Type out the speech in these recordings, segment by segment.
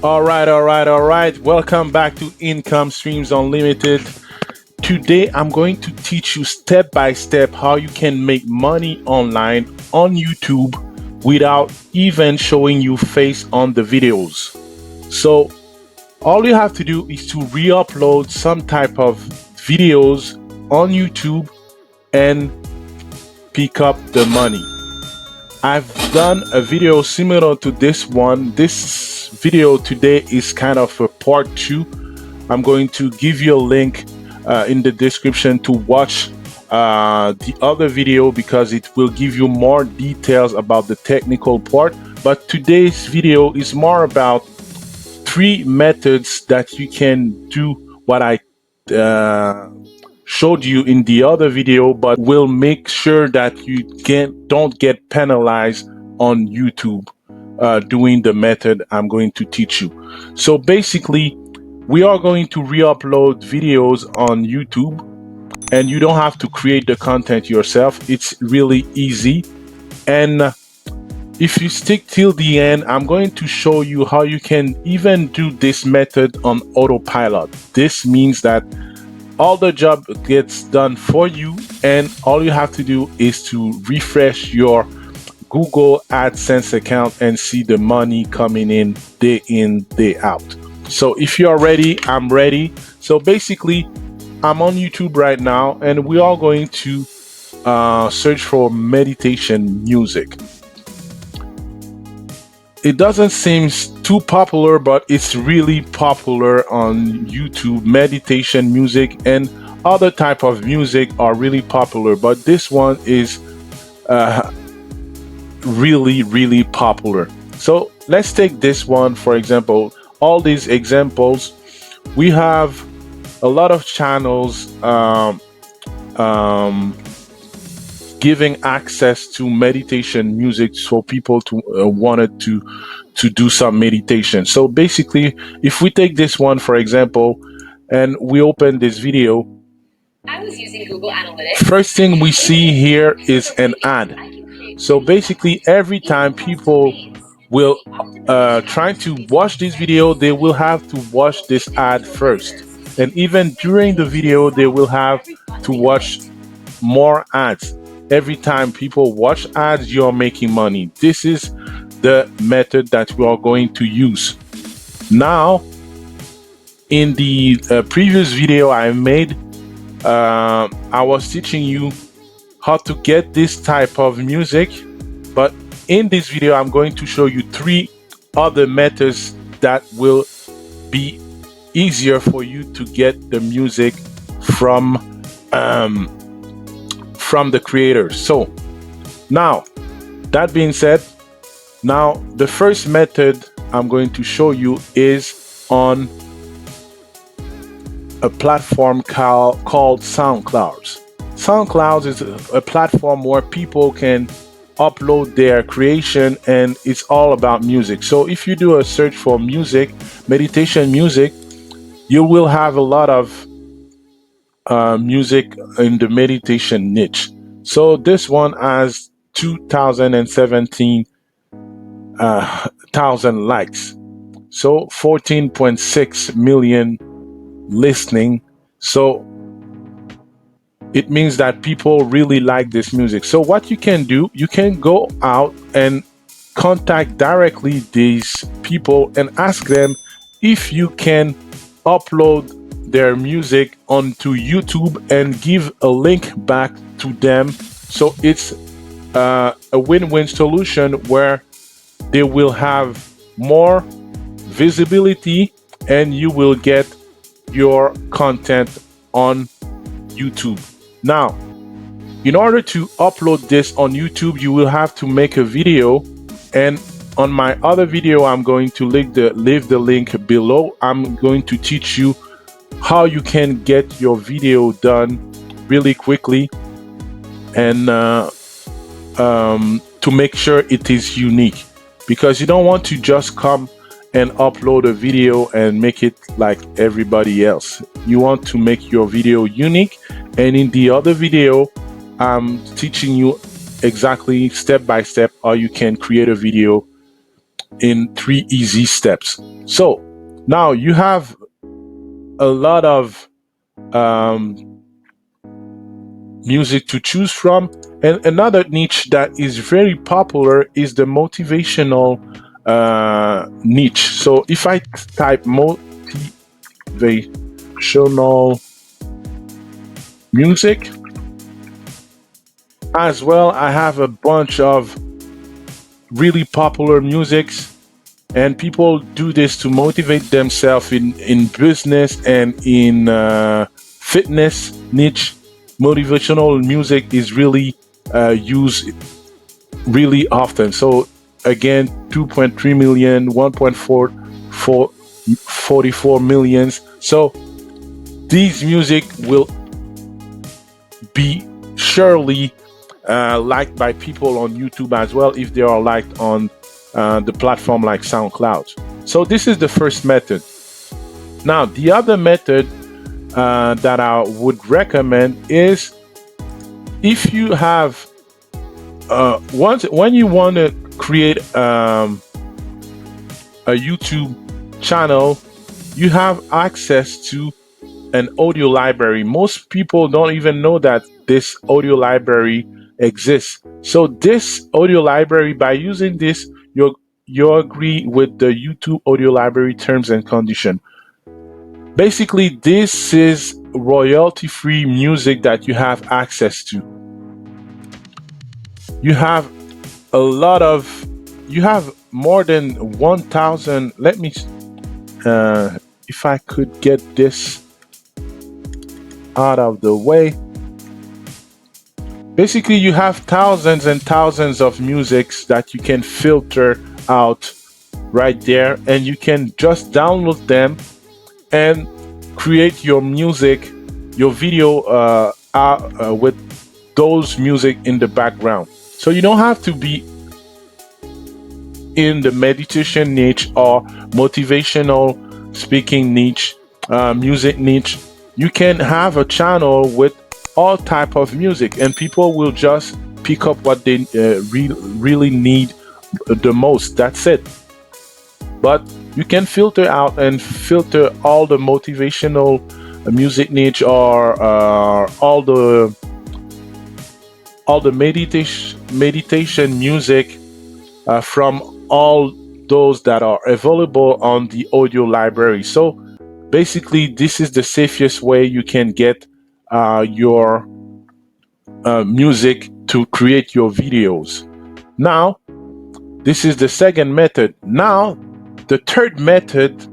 All right. Welcome back to Income Streams Unlimited. Today, I'm going to teach you step by step how you can make money online on YouTube without even showing your face on the videos. So, all you have to do is to re-upload some type of videos on YouTube and pick up the money. I've done a video similar to this one. This video today is kind of a part 2. I'm going to give you a link in the description to watch the other video because it will give you more details about the technical part. But today's video is more about 3 methods that you can do what I showed you in the other video, but will make sure that you don't get penalized on YouTube doing the method I'm going to teach you. So basically, we are going to re-upload videos on YouTube, and you don't have to create the content yourself. It's really easy. And if you stick till the end, I'm going to show you how you can even do this method on autopilot. This means that all the job gets done for you, and all you have to do is to refresh your Google AdSense account and see the money coming in, day out. So if you're ready, I'm ready. So basically, I'm on YouTube right now, and we are going to search for meditation music. It doesn't seem too popular, but it's really popular on YouTube. Meditation music and other type of music are really popular, but this one is really popular. So let's take this one for example. All these examples, we have a lot of channels giving access to meditation music for people to wanted to do some meditation. So basically, if we take this one for example and we open this video, I was using Google Analytics. First thing we see here is an ad. So basically, every time people will try to watch this video, they will have to watch this ad first. And even during the video, they will have to watch more ads. Every time people watch ads, you're making money. This is the method that we are going to use. Now, in the previous video I made, I was teaching you how to get this type of music. But in this video, I'm going to show you 3 other methods that will be easier for you to get the music from the creators. So now, that being said, now the first method I'm going to show you is on a platform called Soundclouds. Soundclouds is a platform where people can upload their creation, and it's all about music. So if you do a search for music, meditation music, you will have a lot of music in the meditation niche. So this one has 2017 thousand likes, so 14.6 million listening. So it means that people really like this music. So what you can do, you can go out and contact directly these people and ask them if you can upload their music onto YouTube and give a link back to them. So it's a win-win solution where they will have more visibility and you will get your content on YouTube. Now, in order to upload this on YouTube, you will have to make a video, and on my other video, I'm going to leave the link below. I'm going to teach you how you can get your video done really quickly and to make sure it is unique, because you don't want to just come and upload a video and make it like everybody else. You want to make your video unique. And in the other video, I'm teaching you exactly step by step how you can create a video in 3 easy steps. So now you have a lot of music to choose from. And another niche that is very popular is the motivational niche. So if I type motivational music, as well, I have a bunch of really popular musics, and people do this to motivate themselves in business and in fitness niche. Motivational music is really used really often. So again, 2.3 million, 1.44 millions. So these music will be surely liked by people on YouTube as well, if they are liked on the platform like Soundcloud. So this is the first method. Now, the other method that I would recommend is, if you have when you want to create a YouTube channel, you have access to an audio library. Most people don't even know that this audio library exists. So this audio library, by using this, you agree with the YouTube audio library terms and condition. Basically, this is royalty-free music that you have access to. You have you have more than 1,000. Let me, if I could get this out of the way. Basically, you have thousands and thousands of musics that you can filter out right there, and you can just download them and create your music, your video with those music in the background. So you don't have to be in the meditation niche or motivational speaking niche, music niche. You can have a channel with all type of music, and people will just pick up what they really need the most. That's it. But you can filter out and filter all the motivational music niche, or all the meditation music from all those that are available on the audio library. So basically, this is the safest way you can get your music to create your videos. Now, this is the second method. Now, the third method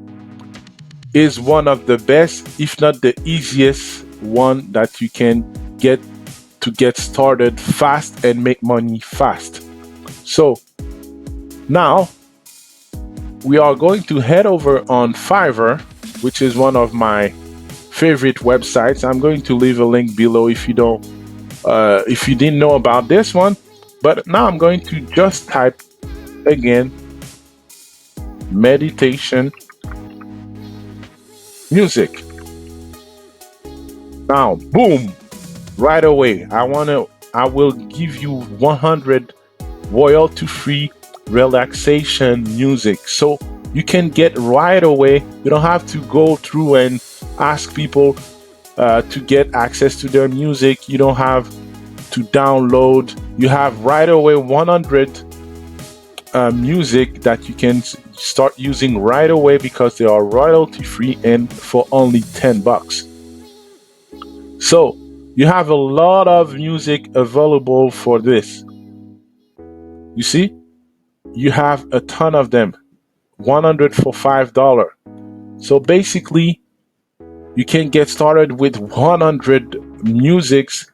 is one of the best, if not the easiest one that you can get to get started fast and make money fast. So now we are going to head over on Fiverr, which is one of my favorite websites. I'm going to leave a link below if you didn't know about this one. But now I'm going to just type again meditation music. Now, boom, right away. I will give you 100 royalty-free relaxation music. So you can get right away. You don't have to go through and ask people to get access to their music. You don't have to download. You have right away 100 music that you can start using right away, because they are royalty free and for only $10. So you have a lot of music available for this. You see, you have a ton of them, 100 for $5. So basically, you can get started with 100 musics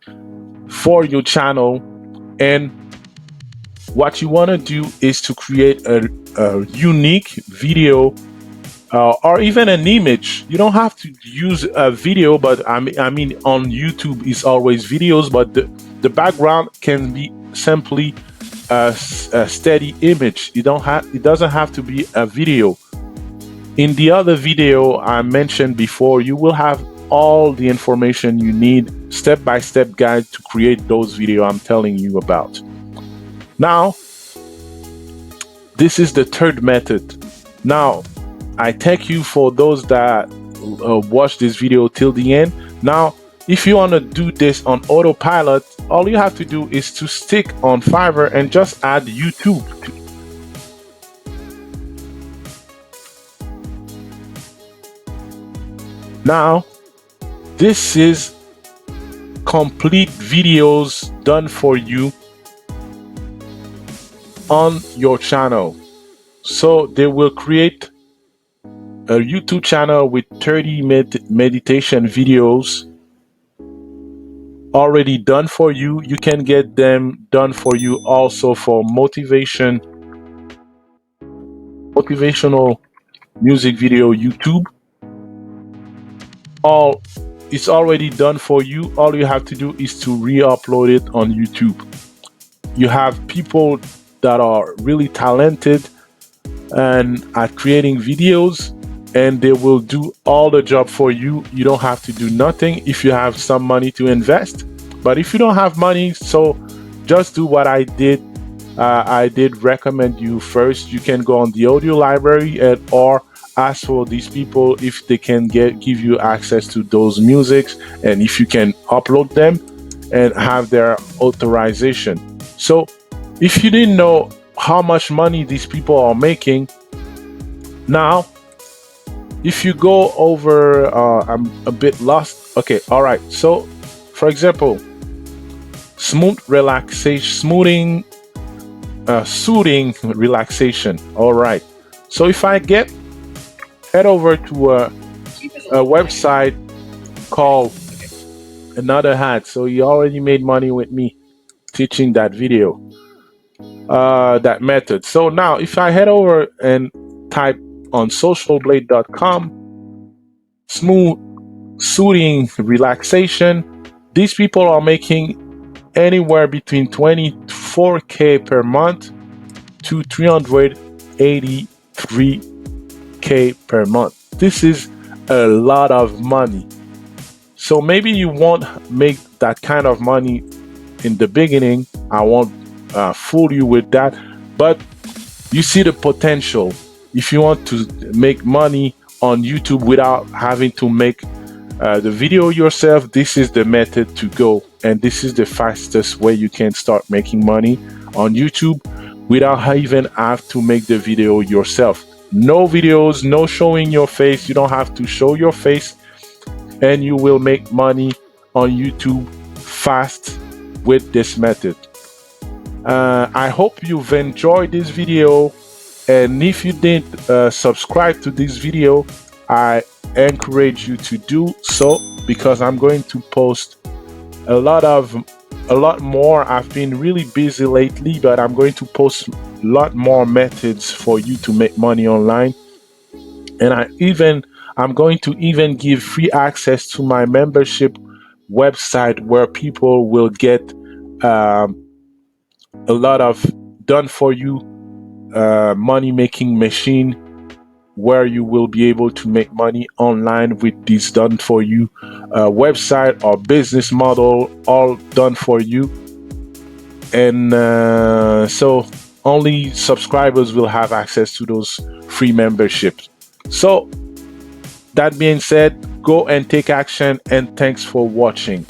for your channel, and what you want to do is to create a unique video or even an image. You don't have to use a video, but I mean on YouTube is always videos, but the background can be simply a steady image. It doesn't have to be a video. In the other video I mentioned before, you will have all the information you need, step-by-step guide to create those videos I'm telling you about. Now, This is the third method. Now, I thank you for those that watch this video till the end. Now, if you want to do this on autopilot, all you have to do is to stick on Fiverr and just add YouTube. Now, this is complete videos done for you on your channel. So they will create a YouTube channel with 30 meditation videos already done for you. You can get them done for you also for motivational music video YouTube. It's already done for you. All you have to do is to re-upload it on YouTube. You have people that are really talented and at creating videos, and they will do all the job for you. You don't have to do nothing if you have some money to invest. But if you don't have money, so just do what I did. I did recommend you first. You can go on the audio library or ask for these people if they can give you access to those musics, and if you can upload them and have their authorization. So if you didn't know how much money these people are making, now if you go over, I'm a bit lost. Okay, all right. So for example, soothing relaxation. All right. So if I head over to a website called Another Hat. So you already made money with me teaching that video, that method. So now if I head over and type on socialblade.com, soothing relaxation, these people are making anywhere between 24K per month to 383K per month. This is a lot of money. So maybe you won't make that kind of money in the beginning. I won't fool you with that, but you see the potential. If you want to make money on YouTube without having to make the video yourself, this is the method to go, and this is the fastest way you can start making money on YouTube without even have to make the video yourself. No videos, no showing your face. You don't have to show your face, and you will make money on YouTube fast with this method. I hope you've enjoyed this video, and if you didn't subscribe to this video, I encourage you to do so, because I'm going to post a lot more. I've been really busy lately, but I'm going to post a lot more methods for you to make money online. And I'm going to even give free access to my membership website, where people will get a lot of done for you money making machine, where you will be able to make money online with this done for you website or business model, all done for you. And so only subscribers will have access to those free memberships. So that being said, go and take action, and thanks for watching.